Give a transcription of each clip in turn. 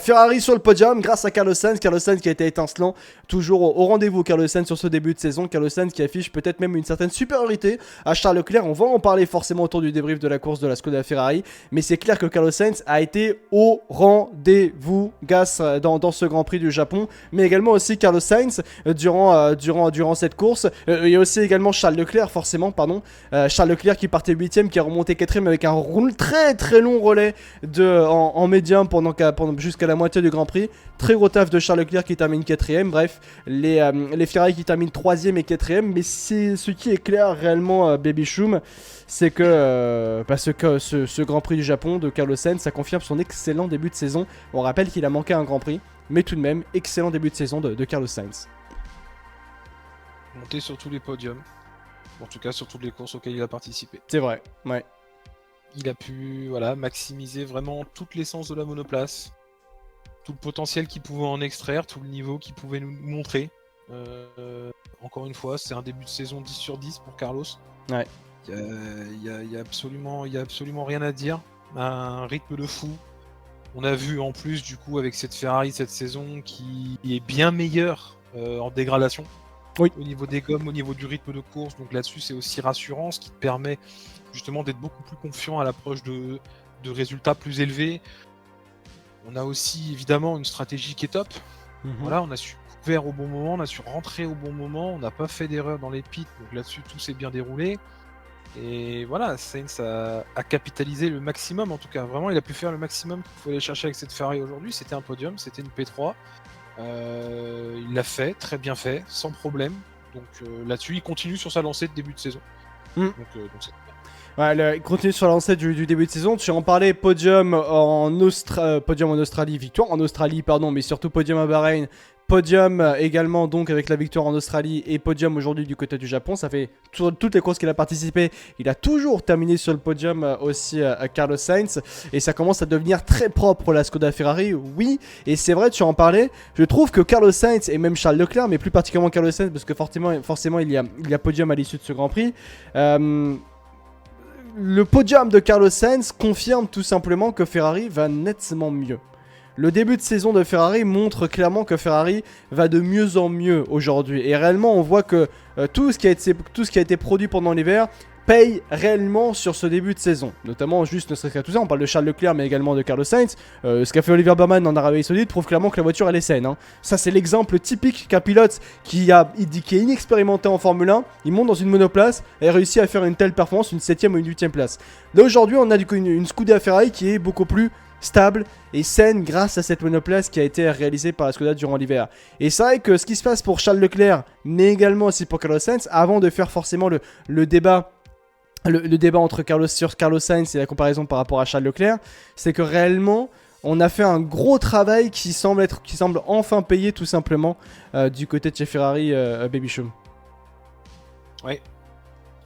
Ferrari sur le podium grâce à Carlos Sainz qui a été étincelant, toujours au rendez-vous Carlos Sainz sur ce début de saison, Carlos Sainz qui affiche peut-être même une certaine supériorité à Charles Leclerc, on va en parler forcément autour du débrief de la course de la Skoda Ferrari, mais c'est clair que Carlos Sainz a été au rendez-vous dans ce Grand Prix du Japon, mais également aussi Carlos Sainz durant cette course, il y a aussi également Charles Leclerc Charles Leclerc qui partait 8ème, qui a remonté 4ème avec un très très long relais en médium jusqu'à la moitié du Grand Prix. Très gros taf de Charles Leclerc qui termine 4ème. Bref, les Ferrari qui terminent 3ème et 4ème. Mais ce qui est clair réellement, Baby Choum, c'est que ce Grand Prix du Japon de Carlos Sainz, ça confirme son excellent début de saison. On rappelle qu'il a manqué un Grand Prix, mais tout de même, excellent début de saison de Carlos Sainz. Monté sur tous les podiums. En tout cas, sur toutes les courses auxquelles il a participé. C'est vrai, ouais. Il a pu maximiser vraiment toute l'essence de la monoplace. Tout le potentiel qu'il pouvait en extraire, tout le niveau qu'il pouvait nous montrer. Encore une fois, c'est un début de saison 10 sur 10 pour Carlos. Ouais. Il y a absolument rien à dire. Un rythme de fou. On a vu en plus du coup avec cette Ferrari cette saison qui est bien meilleure en dégradation. Oui. Au niveau des gommes, au niveau du rythme de course. Donc là-dessus c'est aussi rassurant, ce qui te permet justement d'être beaucoup plus confiant à l'approche de résultats plus élevés. On a aussi évidemment une stratégie qui est top. Voilà, on a su couvrir au bon moment, on a su rentrer au bon moment, on n'a pas fait d'erreur dans les pits, donc là-dessus tout s'est bien déroulé. Et voilà, Sainz a capitalisé le maximum en tout cas. Vraiment, il a pu faire le maximum qu'il faut aller chercher avec cette Ferrari aujourd'hui. C'était un podium, c'était une P3. Il l'a fait, très bien fait, sans problème. Donc là-dessus, il continue sur sa lancée de début de saison. Donc c'est bien. Ouais, il continue sur la lancée du début de saison. Tu en parlais, podium en Australie, victoire en Australie, pardon, mais surtout podium à Bahreïn. Podium également donc avec la victoire en Australie et podium aujourd'hui du côté du Japon. Ça fait toutes les courses qu'il a participé. Il a toujours terminé sur le podium aussi Carlos Sainz. Et ça commence à devenir très propre pour la Skoda Ferrari. Oui, et c'est vrai, tu en parlais. Je trouve que Carlos Sainz et même Charles Leclerc, mais plus particulièrement Carlos Sainz, parce que forcément il y a podium à l'issue de ce Grand Prix. Le podium de Carlos Sainz confirme tout simplement que Ferrari va nettement mieux. Le début de saison de Ferrari montre clairement que Ferrari va de mieux en mieux aujourd'hui. Et réellement, on voit que tout ce qui a été produit pendant l'hiver paye réellement sur ce début de saison. Notamment, juste ne serait-ce qu'à tout ça, on parle de Charles Leclerc, mais également de Carlos Sainz. Ce qu'a fait Oliver Baumann en Arabie Saoudite prouve clairement que la voiture, elle est saine. Hein. Ça, c'est l'exemple typique qu'un pilote qui est inexpérimenté en Formule 1, il monte dans une monoplace et réussit à faire une telle performance, une 7ème ou une 8ème place. Là, aujourd'hui, on a du coup une Scuderia Ferrari qui est beaucoup plus stable et saine grâce à cette monoplace qui a été réalisée par la Skoda durant l'hiver. Et c'est vrai que ce qui se passe pour Charles Leclerc, mais également aussi pour Carlos Sainz, avant de faire forcément le débat entre Carlos Sainz et la comparaison par rapport à Charles Leclerc, c'est que réellement on a fait un gros travail qui semble enfin payer tout simplement du côté de chez Ferrari, Baby Choum. Ouais.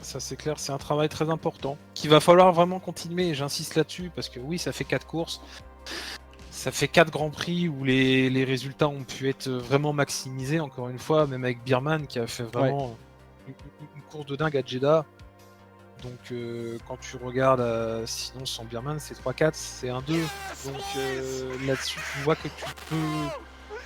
Ça c'est clair, c'est un travail très important qu'il va falloir vraiment continuer, et j'insiste là-dessus parce que oui, ça fait 4 courses, ça fait 4 grands prix où les résultats ont pu être vraiment maximisés, encore une fois, même avec Birman qui a fait vraiment une course de dingue à Jeddah. Donc quand tu regardes, sinon sans Birman c'est 3-4, c'est 1-2, donc là-dessus tu vois que tu peux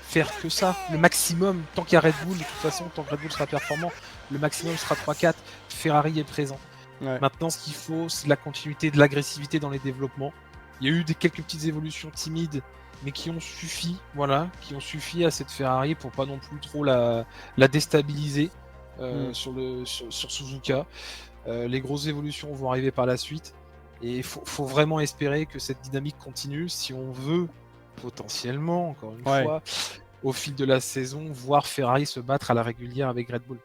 faire que ça, le maximum, tant qu'il y a Red Bull, de toute façon, tant que Red Bull sera performant, le maximum sera 3-4, Ferrari est présent. Ouais. Maintenant, ce qu'il faut, c'est de la continuité, de l'agressivité dans les développements. Il y a eu quelques petites évolutions timides, mais qui ont suffi, qui ont suffi à cette Ferrari pour pas non plus trop la déstabiliser sur Suzuka. Les grosses évolutions vont arriver par la suite, et il faut vraiment espérer que cette dynamique continue si on veut potentiellement, encore une fois, au fil de la saison, voir Ferrari se battre à la régulière avec Red Bull.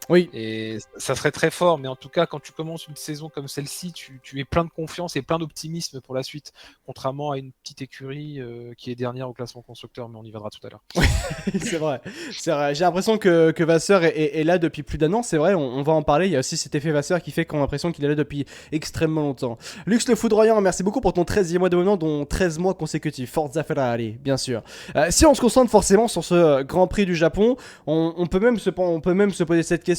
Oui. Et ça serait très fort, mais en tout cas, quand tu commences une saison comme celle-ci, tu es plein de confiance et plein d'optimisme pour la suite, contrairement à une petite écurie qui est dernière au classement constructeur, mais on y viendra tout à l'heure. C'est vrai. J'ai l'impression que Vasseur est là depuis plus d'un an, c'est vrai, on va en parler. Il y a aussi cet effet Vasseur qui fait qu'on a l'impression qu'il est là depuis extrêmement longtemps. Lux le foudroyant, merci beaucoup pour ton 13e mois d'abonnement, dont 13 mois consécutifs. Forza Ferrari, bien sûr. Si on se concentre forcément sur ce Grand Prix du Japon, on peut même se poser cette question.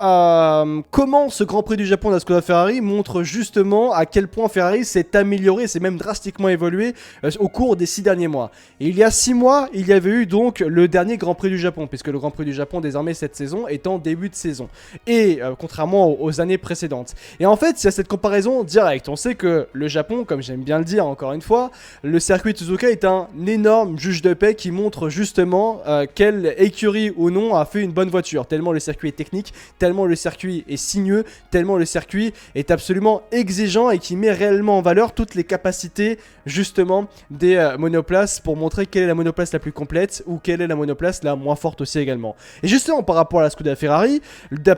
comment ce Grand Prix du Japon de la Skoda Ferrari montre justement à quel point Ferrari s'est amélioré, s'est même drastiquement évolué au cours des 6 derniers mois. Et il y a 6 mois, il y avait eu donc le dernier Grand Prix du Japon, puisque le Grand Prix du Japon désormais cette saison est en début de saison, et contrairement aux années précédentes. Et en fait, il y a cette comparaison directe. On sait que le Japon, comme j'aime bien le dire encore une fois, le circuit de Suzuka est un énorme juge de paix qui montre justement quelle écurie ou non a fait une bonne voiture, tellement le circuit est technique, tellement le circuit est sinueux, tellement le circuit est absolument exigeant et qui met réellement en valeur toutes les capacités justement des monoplaces pour montrer quelle est la monoplace la plus complète ou quelle est la monoplace la moins forte aussi également. Et justement par rapport à la Skoda Ferrari,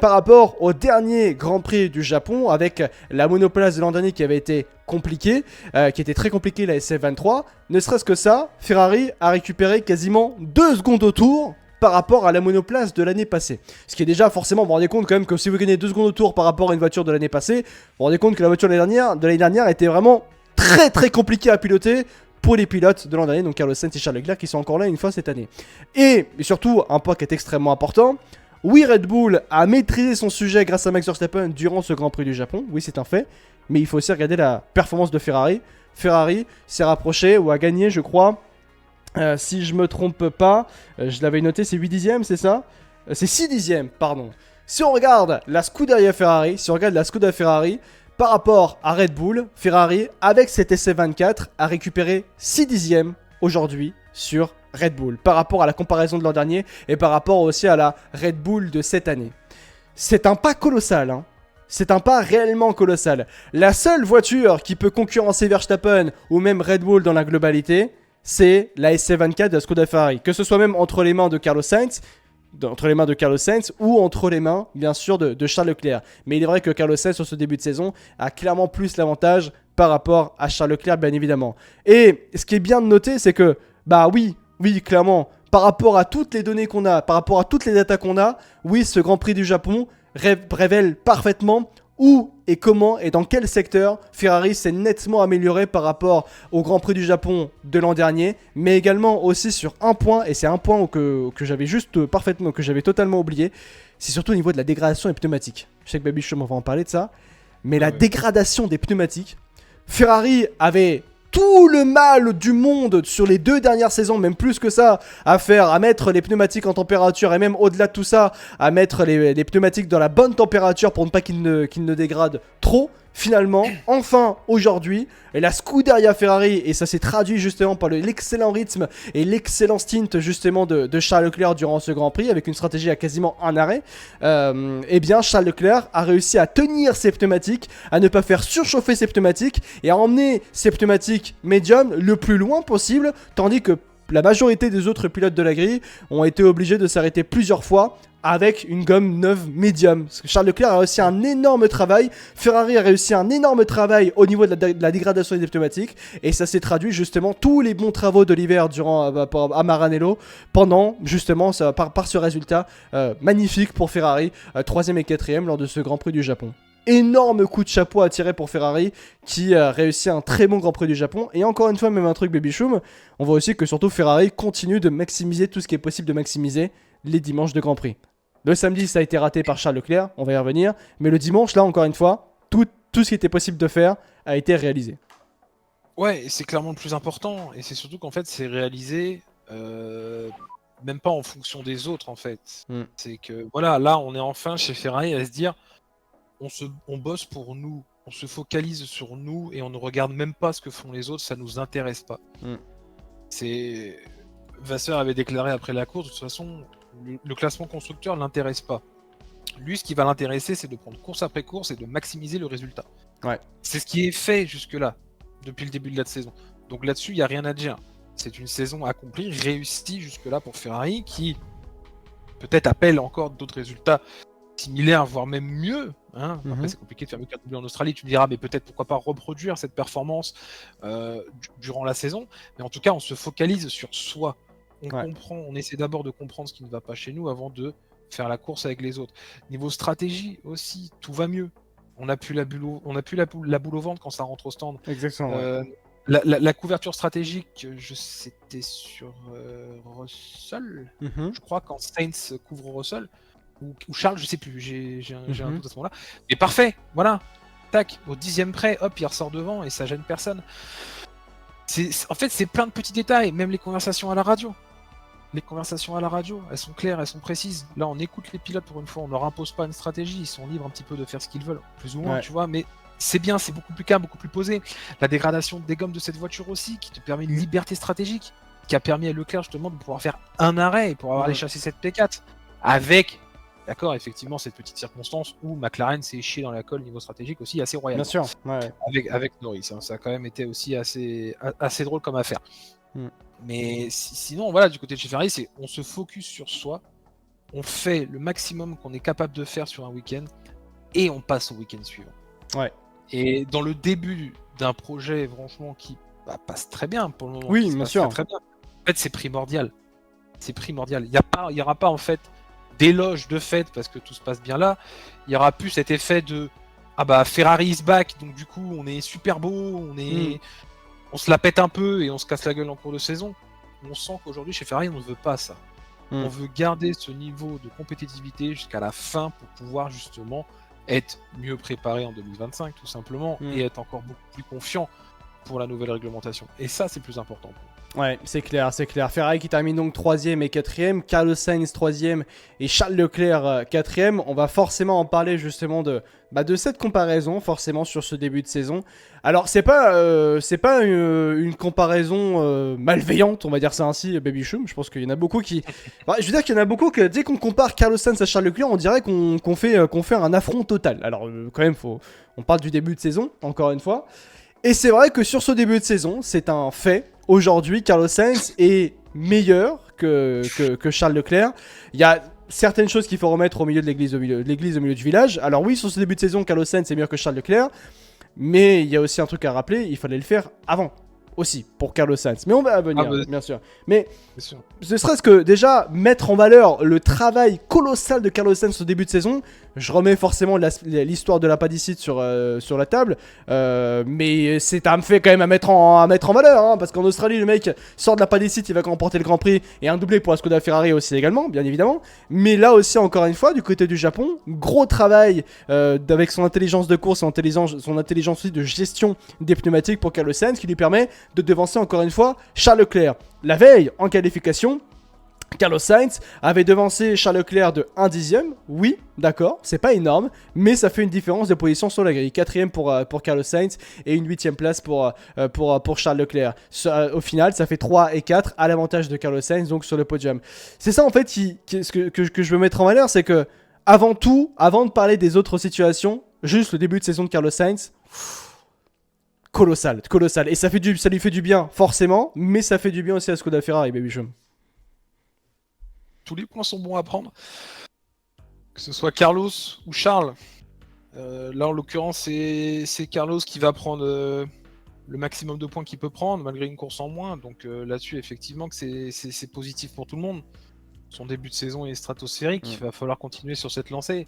par rapport au dernier Grand Prix du Japon avec la monoplace de l'an dernier qui avait été compliquée, qui était très compliquée, la SF23, ne serait-ce que ça, Ferrari a récupéré quasiment 2 secondes au tour par rapport à la monoplace de l'année passée. Ce qui est déjà forcément, vous vous rendez compte quand même que si vous gagnez 2 secondes au tour par rapport à une voiture de l'année passée, vous vous rendez compte que la voiture de l'année dernière était vraiment très très compliquée à piloter pour les pilotes de l'an dernier, donc Carlos Sainz et Charles Leclerc qui sont encore là une fois cette année. Et surtout, un point qui est extrêmement important, oui, Red Bull a maîtrisé son sujet grâce à Max Verstappen durant ce Grand Prix du Japon, oui c'est un fait, mais il faut aussi regarder la performance de Ferrari. Ferrari s'est rapproché ou a gagné, je crois, si je me trompe pas, je l'avais noté, c'est 8 dixièmes, c'est ça c'est 6 dixièmes, pardon. Si on regarde la Scuderia Ferrari, par rapport à Red Bull, Ferrari, avec cet SF24, a récupéré 6 dixièmes aujourd'hui sur Red Bull, par rapport à la comparaison de l'an dernier et par rapport aussi à la Red Bull de cette année. C'est un pas colossal, hein. C'est un pas réellement colossal. La seule voiture qui peut concurrencer Verstappen ou même Red Bull dans la globalité, c'est la SC24 de la Skoda Ferrari. Que ce soit même entre les mains de Carlos Sainz, ou entre les mains, bien sûr, de Charles Leclerc. Mais il est vrai que Carlos Sainz, sur ce début de saison, a clairement plus l'avantage par rapport à Charles Leclerc, bien évidemment. Et ce qui est bien de noter, c'est que, bah oui, clairement, par rapport à toutes les données qu'on a, par rapport à toutes les datas qu'on a, oui, ce Grand Prix du Japon révèle parfaitement où et comment et dans quel secteur Ferrari s'est nettement amélioré par rapport au Grand Prix du Japon de l'an dernier, mais également aussi sur un point, et c'est un point que j'avais juste parfaitement, que j'avais totalement oublié, c'est surtout au niveau de la dégradation des pneumatiques. Je sais que Baby Chum, on va en parler de ça, mais la dégradation des pneumatiques, Ferrari avait tout le mal du monde sur les 2 dernières saisons, même plus que ça, à mettre les pneumatiques en température et même au-delà de tout ça, à mettre les pneumatiques dans la bonne température pour ne pas qu'ils ne dégradent trop. Finalement, enfin, aujourd'hui, la Scuderia Ferrari, et ça s'est traduit justement par l'excellent rythme et l'excellent stint justement de Charles Leclerc durant ce Grand Prix, avec une stratégie à quasiment un arrêt, eh bien Charles Leclerc a réussi à tenir ses pneumatiques, à ne pas faire surchauffer ses pneumatiques, et à emmener ses pneumatiques médium le plus loin possible, tandis que la majorité des autres pilotes de la grille ont été obligés de s'arrêter plusieurs fois avec une gomme neuve médium. Charles Leclerc a réussi un énorme travail, Ferrari a réussi un énorme travail au niveau de la dégradation des pneumatiques, et ça s'est traduit justement tous les bons travaux de l'hiver durant à Maranello pendant justement par ce résultat magnifique pour Ferrari, 3ème et 4ème lors de ce Grand Prix du Japon. Énorme coup de chapeau à tirer pour Ferrari qui a réussi un très bon Grand Prix du Japon. Et encore une fois, même un truc Baby Choum, on voit aussi que surtout Ferrari continue de maximiser tout ce qui est possible de maximiser les dimanches de Grand Prix. Le samedi, ça a été raté par Charles Leclerc, on va y revenir. Mais le dimanche, là, encore une fois, tout ce qui était possible de faire a été réalisé. Ouais, c'est clairement le plus important. Et c'est surtout qu'en fait, c'est réalisé même pas en fonction des autres, en fait. C'est que, voilà, là, on est enfin chez Ferrari à se dire, on bosse pour nous, on se focalise sur nous et on ne regarde même pas ce que font les autres, ça nous intéresse pas. C'est... Vasseur avait déclaré après la course, de toute façon, le classement constructeur l'intéresse pas. Lui, ce qui va l'intéresser, c'est de prendre course après course et de maximiser le résultat. Ouais. C'est ce qui est fait jusque-là, depuis le début de la saison. Donc là-dessus, il n'y a rien à dire. C'est une saison accomplie, réussie jusque-là pour Ferrari, qui peut-être appelle encore d'autres résultats similaires, voire même mieux. Hein. Après, c'est compliqué de faire mieux qu'un doublé en Australie. Tu me diras, mais peut-être pourquoi pas reproduire cette performance durant la saison. Mais en tout cas, on se focalise sur soi. On comprend, on essaie d'abord de comprendre ce qui ne va pas chez nous avant de faire la course avec les autres. Niveau stratégie aussi, tout va mieux. On n'a plus la boule au ventre quand ça rentre au stand. Exactement. La couverture stratégique, c'était sur Russell. Je crois quand Sainz couvre Russell, ou Charles, je sais plus, j'ai un doute à ce moment-là. Mais parfait, voilà, tac, au 10e près, hop, il ressort devant et ça gêne personne. En fait, c'est plein de petits détails, même les conversations à la radio. Les conversations à la radio, elles sont claires, elles sont précises. Là, on écoute les pilotes pour une fois, on leur impose pas une stratégie, ils sont libres un petit peu de faire ce qu'ils veulent, plus ou moins, tu vois, mais c'est bien, c'est beaucoup plus calme, beaucoup plus posé. La dégradation des gommes de cette voiture aussi, qui te permet une liberté stratégique, qui a permis à Leclerc justement de pouvoir faire un arrêt et pour avoir les chassis 7 P4, avec, d'accord, effectivement, cette petite circonstance où McLaren s'est chié dans la colle niveau stratégique aussi assez royal. Bien sûr, avec Norris, hein. Ça a quand même été aussi assez drôle comme affaire. Mais sinon, voilà, du côté de chez Ferrari, c'est on se focus sur soi, on fait le maximum qu'on est capable de faire sur un week-end et on passe au week-end suivant. Ouais. Et dans le début d'un projet, franchement, qui passe très bien pour le moment. Oui, bien sûr. Très bien. En fait, c'est primordial. C'est primordial. Il y aura pas en fait d'éloge de fait parce que tout se passe bien là. Il y aura plus cet effet de Ferrari is back, donc du coup on est super beau, on se la pète un peu et on se casse la gueule en cours de saison. On sent qu'aujourd'hui chez Ferrari on ne veut pas ça. On veut garder ce niveau de compétitivité jusqu'à la fin pour pouvoir justement être mieux préparé en 2025 tout simplement et être encore beaucoup plus confiant pour la nouvelle réglementation. Et ça c'est le plus important. Ouais, c'est clair, c'est clair. Ferrari qui termine donc 3ème et 4ème, Carlos Sainz 3ème et Charles Leclerc 4ème. On va forcément en parler justement de cette comparaison, forcément sur ce début de saison. Alors, c'est pas une comparaison malveillante, on va dire ça ainsi, Baby Chum. Je pense qu'il y en a beaucoup qui... je veux dire qu'il y en a beaucoup que dès qu'on compare Carlos Sainz à Charles Leclerc, on dirait qu'on fait un affront total. Alors, quand même, on parle du début de saison, encore une fois. Et c'est vrai que sur ce début de saison, c'est un fait. Aujourd'hui, Carlos Sainz est meilleur que Charles Leclerc. Il y a certaines choses qu'il faut remettre au milieu de l'église, au milieu du village. Alors oui, sur ce début de saison, Carlos Sainz est meilleur que Charles Leclerc. Mais il y a aussi un truc à rappeler, il fallait le faire avant. Aussi, pour Carlos Sainz. Mais on va venir, bien sûr. Mais ce serait-ce que déjà mettre en valeur le travail colossal de Carlos Sainz au début de saison. Je remets forcément l'histoire de la padicite sur la table. Mais c'est un fait quand même à mettre en valeur. Hein, parce qu'en Australie, le mec sort de la padicite, il va remporter le Grand Prix. Et un doublé pour la Skoda Ferrari aussi également, bien évidemment. Mais là aussi, encore une fois, du côté du Japon, gros travail avec son intelligence de course et son intelligence aussi de gestion des pneumatiques pour Carlos Sainz qui lui permet de devancer encore une fois Charles Leclerc. La veille, en qualification, Carlos Sainz avait devancé Charles Leclerc de 1/10. Oui, d'accord, c'est pas énorme, mais ça fait une différence de position sur la grille. 4ème pour Carlos Sainz et une 8ème place pour Charles Leclerc. Au final, ça fait 3 et 4 à l'avantage de Carlos Sainz, donc sur le podium. C'est ça en fait que je veux mettre en valeur, c'est que avant tout, avant de parler des autres situations, juste le début de saison de Carlos Sainz... Colossal. Et ça lui fait du bien, forcément, mais ça fait du bien aussi à Skoda Ferrari, Baby Chum. Tous les points sont bons à prendre. Que ce soit Carlos ou Charles. Là, en l'occurrence, c'est Carlos qui va prendre le maximum de points qu'il peut prendre, malgré une course en moins. Donc là-dessus, effectivement, que c'est positif pour tout le monde. Son début de saison est stratosphérique. Il va falloir continuer sur cette lancée.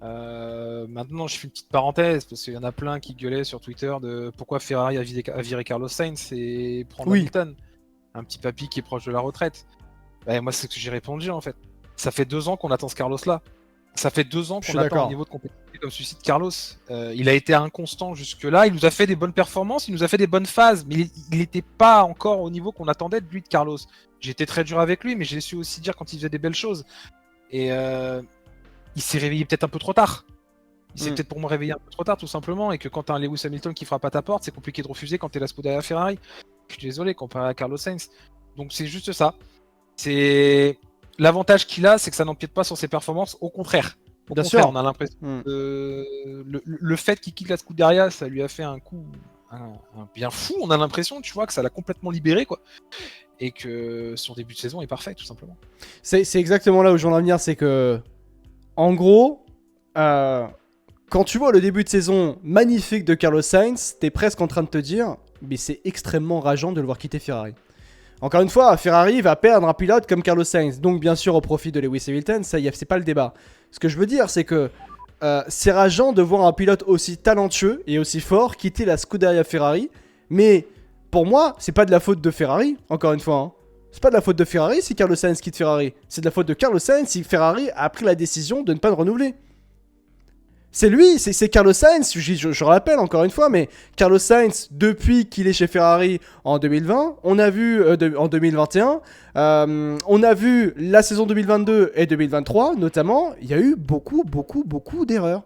Maintenant, je fais une petite parenthèse parce qu'il y en a plein qui gueulaient sur Twitter de pourquoi Ferrari a viré Carlos Sainz et prendre Hamilton, un petit papy qui est proche de la retraite. Moi, c'est ce que j'ai répondu en fait. Ça fait 2 ans qu'on attend ce Carlos là. Ça fait 2 ans qu'on attend un niveau de compétitivité comme celui de Carlos. Il a été inconstant jusque-là. Il nous a fait des bonnes performances, il nous a fait des bonnes phases, mais il n'était pas encore au niveau qu'on attendait de lui, de Carlos. J'étais très dur avec lui, mais j'ai su aussi dire quand il faisait des belles choses. Et il s'est réveillé peut-être un peu trop tard. Il s'est peut-être pour moi réveillé un peu trop tard, tout simplement, et que quand t'as un Lewis Hamilton qui frappe à ta porte, c'est compliqué de refuser quand t'es la Skoda Ferrari. Je suis désolé, comparé à Carlos Sainz. Donc c'est juste ça. C'est l'avantage qu'il a, c'est que ça n'empiète pas sur ses performances. Au contraire. Bien sûr. On a l'impression que le fait qu'il quitte la Scuderia, ça lui a fait un coup un bien fou. On a l'impression, tu vois, que ça l'a complètement libéré, quoi. Et que son début de saison est parfait, tout simplement. C'est exactement là où je veux en venir, c'est que en gros, quand tu vois le début de saison magnifique de Carlos Sainz, t'es presque en train de te dire, mais c'est extrêmement rageant de le voir quitter Ferrari. Encore une fois, Ferrari va perdre un pilote comme Carlos Sainz, donc bien sûr au profit de Lewis Hamilton, ça c'est pas le débat. Ce que je veux dire, c'est que c'est rageant de voir un pilote aussi talentueux et aussi fort quitter la Scuderia Ferrari, mais pour moi, c'est pas de la faute de Ferrari, encore une fois. Hein. C'est pas de la faute de Ferrari si Carlos Sainz quitte Ferrari. C'est de la faute de Carlos Sainz si Ferrari a pris la décision de ne pas le renouveler. C'est lui, c'est Carlos Sainz, je rappelle encore une fois, mais Carlos Sainz, depuis qu'il est chez Ferrari en 2020, on a vu en 2021, on a vu la saison 2022 et 2023, notamment, il y a eu beaucoup d'erreurs.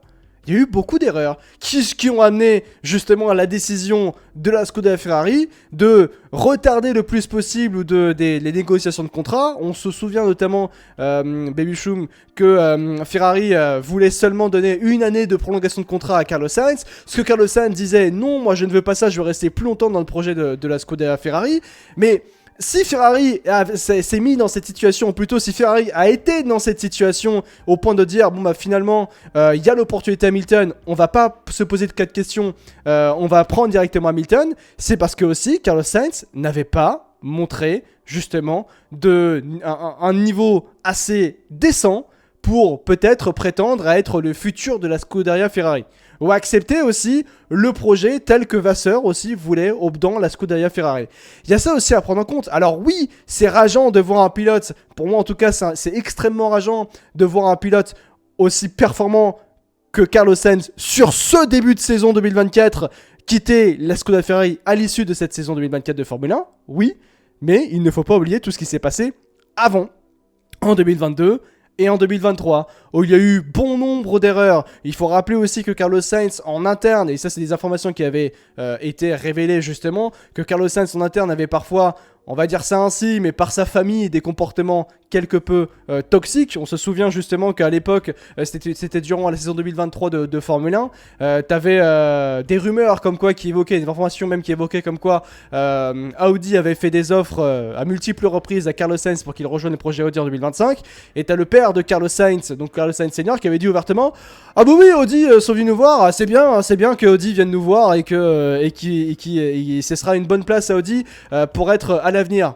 Il y a eu beaucoup d'erreurs qui ont amené justement à la décision de la Scuderia Ferrari de retarder le plus possible les négociations de contrat. On se souvient notamment, Baby Shum, que Ferrari voulait seulement donner une année de prolongation de contrat à Carlos Sainz. Ce que Carlos Sainz disait, non, moi je ne veux pas ça, je veux rester plus longtemps dans le projet de la Scuderia Ferrari. Mais si Ferrari s'est mis dans cette situation, ou plutôt si Ferrari a été dans cette situation au point de dire bon bah finalement il y a l'opportunité Hamilton, on va pas se poser de cas de questions, on va prendre directement Hamilton, c'est parce que aussi Carlos Sainz n'avait pas montré justement un niveau assez décent pour peut-être prétendre à être le futur de la Scuderia Ferrari. Ou accepter aussi le projet tel que Vasseur aussi voulait dans la Scuderia Ferrari. Il y a ça aussi à prendre en compte. Alors oui, c'est rageant de voir un pilote, pour moi en tout cas c'est extrêmement rageant de voir un pilote aussi performant que Carlos Sainz sur ce début de saison 2024 quitter la Scuderia Ferrari à l'issue de cette saison 2024 de Formule 1. Oui, mais il ne faut pas oublier tout ce qui s'est passé avant, en 2022 et en 2023, où il y a eu bon nombre d'erreurs. Il faut rappeler aussi que Carlos Sainz en interne, et ça c'est des informations qui avaient été révélées justement, que Carlos Sainz en interne avait parfois, on va dire ça ainsi, mais par sa famille, des comportements quelque peu toxiques. On se souvient justement qu'à l'époque, c'était durant la saison 2023 de Formule 1, t'avais des rumeurs comme quoi qui évoquaient, des informations même qui évoquaient comme quoi Audi avait fait des offres à multiples reprises à Carlos Sainz pour qu'il rejoigne le projet Audi en 2025. Et t'as le père de Carlos Sainz, donc Carlos Sainz Senior, qui avait dit ouvertement ah bah oui, Audi sont venus nous voir, c'est bien que Audi vienne nous voir et que ce sera une bonne place à Audi pour être à l'avenir.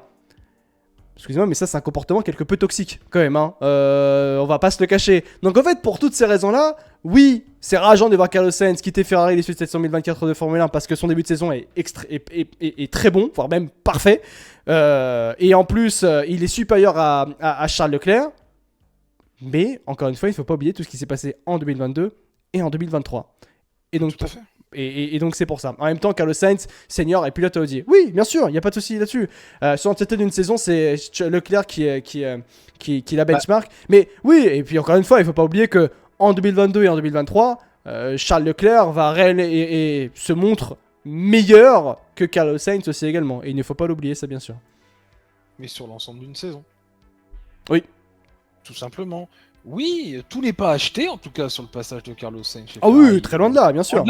Excusez-moi, mais ça c'est un comportement quelque peu toxique quand même, hein. On va pas se le cacher. Donc en fait, pour toutes ces raisons-là, oui, c'est rageant de voir Carlos Sainz quitter Ferrari l'issue de cette saison 2024 de Formule 1 parce que son début de saison est très bon, voire même parfait. Et en plus, il est supérieur à Charles Leclerc. Mais encore une fois, il ne faut pas oublier tout ce qui s'est passé en 2022 et en 2023. Et donc, Tout à fait. Et donc c'est pour ça. En même temps, Carlos Sainz, senior et pilote Audi. Oui, bien sûr, il n'y a pas de souci là-dessus. Sur l'entièreté d'une saison, c'est Leclerc qui la benchmark. Mais oui, et puis encore une fois, il ne faut pas oublier que en 2022 et en 2023, Charles Leclerc et se montre meilleur que Carlos Sainz aussi également. Et il ne faut pas l'oublier, ça bien sûr. Mais sur l'ensemble d'une saison. Oui. Tout simplement. Oui, tout n'est pas acheté, en tout cas sur le passage de Carlos Sainz chez Ah Ferrari. oui, très loin de là, bien sûr.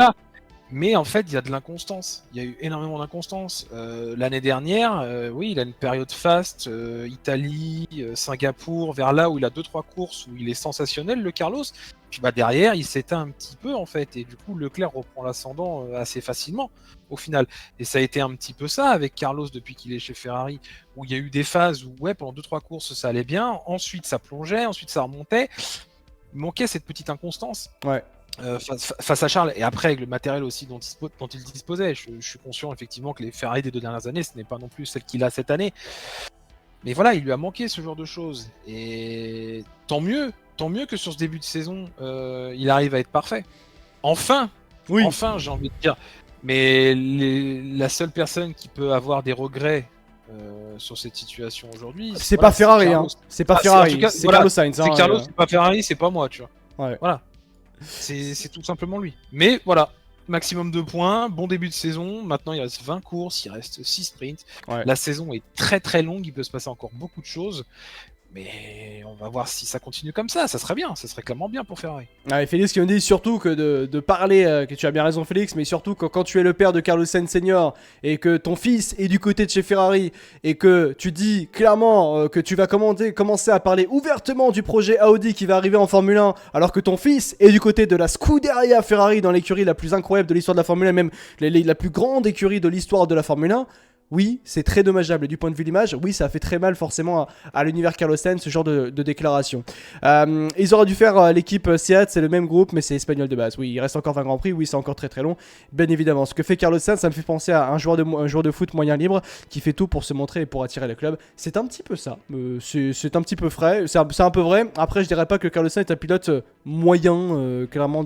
Mais en fait, il y a de l'inconstance. Il y a eu énormément d'inconstance. L'année dernière, oui, il a une période faste, Italie, Singapour, vers là où il a 2-3 courses où il est sensationnel, le Carlos. Puis bah, derrière, il s'éteint un petit peu en fait. Et du coup, Leclerc reprend l'ascendant assez facilement au final. Et ça a été un petit peu ça avec Carlos depuis qu'il est chez Ferrari, où il y a eu des phases où ouais, pendant 2-3 courses, ça allait bien. Ensuite, ça plongeait. Ensuite, ça remontait. Il manquait cette petite inconstance. Ouais. Face à Charles, et après avec le matériel aussi dont il disposait. Je suis conscient effectivement que les Ferrari des 2 dernières années, ce n'est pas non plus celle qu'il a cette année. Mais voilà, il lui a manqué ce genre de choses. Et tant mieux que sur ce début de saison, il arrive à être parfait. Enfin, j'ai envie de dire. Mais la seule personne qui peut avoir des regrets sur cette situation aujourd'hui, c'est pas Ferrari, hein. C'est pas Ferrari, c'est Carlos Sainz. C'est Carlos, c'est pas Ferrari, c'est pas moi, tu vois. Ouais. Voilà. C'est tout simplement lui. Mais voilà, maximum de points, bon début de saison. Maintenant, il reste 20 courses, il reste 6 sprints. Ouais. La saison est très très longue, il peut se passer encore beaucoup de choses. Mais on va voir si ça continue comme ça serait bien, ça serait clairement bien pour Ferrari. Ah, et Félix qui me dit surtout que de parler, que tu as bien raison Félix, mais surtout que quand tu es le père de Carlos Sainz Senior et que ton fils est du côté de chez Ferrari et que tu dis clairement que tu vas commencer à parler ouvertement du projet Audi qui va arriver en Formule 1 alors que ton fils est du côté de la Scuderia Ferrari dans l'écurie la plus incroyable de l'histoire de la Formule 1, même la plus grande écurie de l'histoire de la Formule 1, oui, c'est très dommageable. Et du point de vue de l'image, oui, ça a fait très mal forcément à l'univers Carlos Sainz, ce genre de déclaration. Ils auraient dû faire l'équipe Seat, c'est le même groupe, mais c'est espagnol de base. Oui, il reste encore 20 Grands Prix, oui, c'est encore très très long, bien évidemment. Ce que fait Carlos Sainz, ça me fait penser à un joueur de foot moyen libre qui fait tout pour se montrer et pour attirer le club. C'est un petit peu ça. C'est un petit peu frais, c'est un peu vrai. Après, je dirais pas que Carlos Sainz est un pilote moyen, clairement,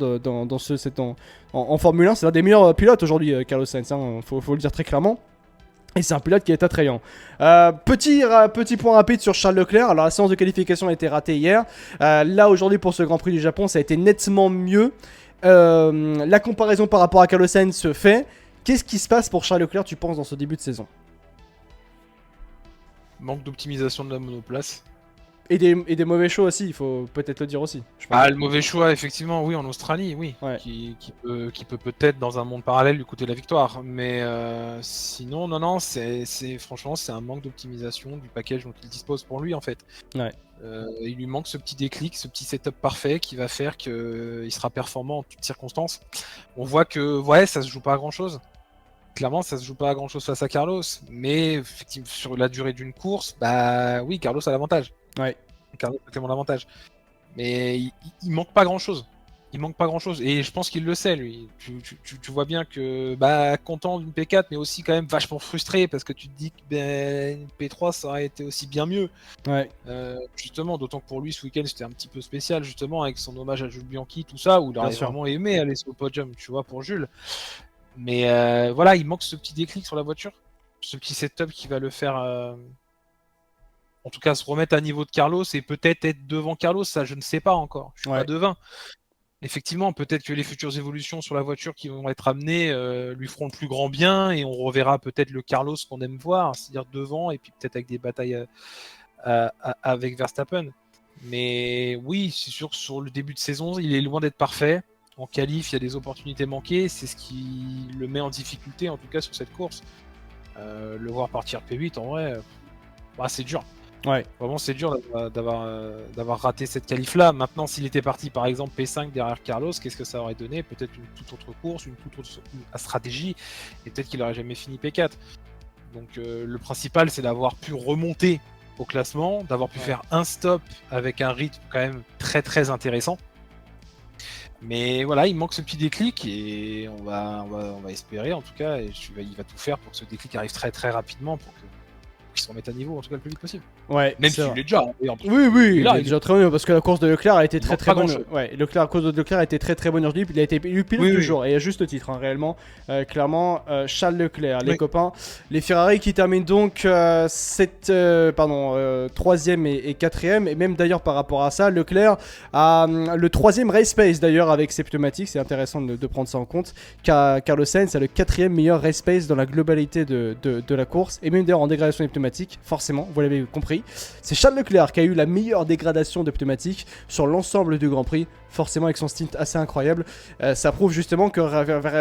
en Formule 1. C'est l'un des meilleurs pilotes aujourd'hui, Carlos Sainz, hein, faut le dire très clairement. Et c'est un pilote qui est attrayant. Petit point rapide sur Charles Leclerc. Alors la séance de qualification a été ratée hier. Là aujourd'hui pour ce Grand Prix du Japon, ça a été nettement mieux. La comparaison par rapport à Carlos Sainz se fait. Qu'est-ce qui se passe pour Charles Leclerc, tu penses, dans ce début de saison? Manque d'optimisation de la monoplace. Et des mauvais choix aussi, il faut peut-être le dire aussi. Je pense. Ah, le mauvais choix, effectivement, oui, en Australie, oui. Ouais. Qui peut peut-être, dans un monde parallèle, lui coûter la victoire. Mais sinon, non, franchement, c'est un manque d'optimisation du package dont il dispose pour lui, en fait. Ouais. Il lui manque ce petit déclic, ce petit setup parfait qui va faire qu'il sera performant en toutes circonstances. On voit que, ouais, ça se joue pas à grand-chose. Clairement, ça se joue pas à grand-chose face à Carlos. Mais effectivement, sur la durée d'une course, bah oui, Carlos a l'avantage. Ouais. Carlos a tellement l'avantage. Mais il manque pas grand chose. Il manque pas grand chose. Et je pense qu'il le sait, lui. Tu vois bien que, bah, content d'une P4, mais aussi quand même vachement frustré parce que tu te dis que une P3 ça aurait été aussi bien mieux. Ouais. Justement, d'autant que pour lui, ce week-end c'était un petit peu spécial, justement, avec son hommage à Jules Bianchi, tout ça, où il aurait vraiment aimé aller au podium, tu vois, pour Jules. Mais voilà, il manque ce petit déclic sur la voiture. Ce petit setup qui va le faire. En tout cas, se remettre à niveau de Carlos et peut-être être devant Carlos, ça je ne sais pas encore. Je suis pas devin. Effectivement, peut-être que les futures évolutions sur la voiture qui vont être amenées lui feront le plus grand bien et on reverra peut-être le Carlos qu'on aime voir, c'est-à-dire devant et puis peut-être avec des batailles avec Verstappen. Mais oui, c'est sûr que sur le début de saison, il est loin d'être parfait. En qualif, il y a des opportunités manquées, c'est ce qui le met en difficulté en tout cas sur cette course. Le voir partir P8, en vrai, bah, c'est dur. Ouais. Vraiment, c'est dur d'avoir raté cette qualif-là. Maintenant, s'il était parti, par exemple, P5 derrière Carlos, qu'est-ce que ça aurait donné? Peut-être une toute autre course, une toute autre stratégie, et peut-être qu'il aurait jamais fini P4. Donc, le principal, c'est d'avoir pu remonter au classement, d'avoir pu faire un stop avec un rythme quand même très très intéressant. Mais voilà, il manque ce petit déclic et on va espérer en tout cas, et il va tout faire pour que ce déclic arrive très très rapidement pour qu'il se remette à niveau en tout cas le plus vite possible. Ouais, même s'il est déjà. Oui, il est déjà très bon parce que la course de Leclerc a été très très bonne. Ouais, la course de Leclerc a été très très bonne aujourd'hui. Il a été élu pilote du jour et à juste titre, hein, réellement. Clairement, Charles Leclerc, les copains. Les Ferrari qui terminent donc 3ème et 4ème. Et même d'ailleurs par rapport à ça, Leclerc a le 3ème race pace d'ailleurs avec ses pneumatiques. C'est intéressant de prendre ça en compte. Carlos Sainz a le 4ème meilleur race pace dans la globalité de la course. Et même d'ailleurs en dégradation des pneumatiques, forcément, vous l'avez compris. C'est Charles Leclerc qui a eu la meilleure dégradation de pneumatiques sur l'ensemble du Grand Prix, forcément avec son stint assez incroyable. Ça prouve justement que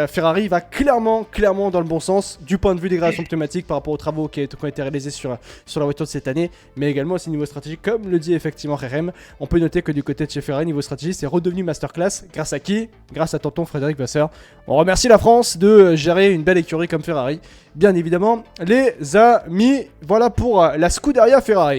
Ferrari va clairement dans le bon sens du point de vue dégradation pneumatique par rapport aux travaux qui ont été réalisés sur la voiture de cette année, mais également aussi niveau stratégique, comme le dit effectivement RM. On peut noter que du côté de chez Ferrari, niveau stratégie, c'est redevenu masterclass. Grâce à qui? Grâce à tonton Frédéric Vasseur. On remercie la France de gérer une belle écurie comme Ferrari. Bien évidemment, les amis, voilà pour la Scuderia Ferrari.